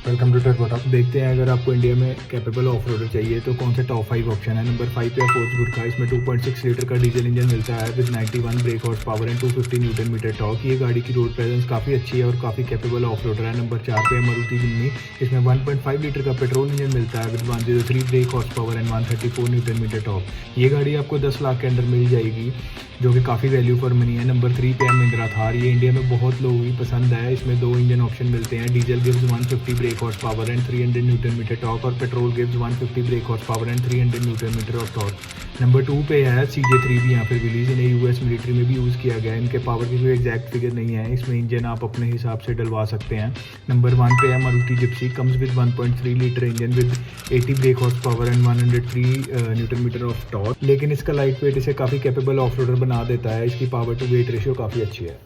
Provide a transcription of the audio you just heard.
Welcome to turbo talk. देखते हैं अगर आपको इंडिया में कैपेबल ऑफ रोडर चाहिए तो कौन से टॉप 5 ऑप्शन है। नंबर 5 पे फोर्स गुरखा। इसमें 2.6 लीटर का डीजल इंजन मिलता है with 91 brake horse power and 250 newton metre torque. ये गाड़ी की रोड प्रेजेंस काफ़ी अच्छी है और काफ़ी कैपेबल ऑफ रोडर है। नंबर 4 पे मारुति जिम्नी। इसमें 1.5 लीटर का पेट्रोल इंजन मिलता है with 103 brake horse power and 134 newton metre torque. ये गाड़ी आपको 10 लाख के अंदर मिल जाएगी, जो कि काफ़ी वैल्यू फॉर मनी है। नंबर 3 पे है महिंद्रा थार। ये इंडिया में बहुत लोगों की पसंद है। इसमें 2 इंजन ऑप्शन मिलते हैं। Diesel gives 150 brake horse power and 300 newton metre torque और petrol gives 150 brake horse power and 300 newton metre of torque. Number 2 पे है CJ3 भी यहाँ पर रिलीज। इन्हें यूएस मिलिट्री में भी यूज़ किया गया है। इनके पावर की कोई एग्जैक्ट फिगर नहीं है, इसमें इंजन आप अपने हिसाब से डलवा सकते हैं। नंबर 1 पे है Maruti Gypsy. Comes with 1.3 litre engine with 80 brake horse power and 103 newton metre of torque. लेकिन इसका लाइट वेट इसे काफ़ी कैपेबल ऑफ रोडर बना देता है। इसकी पावर टू वेट रेशियो काफ़ी अच्छी है।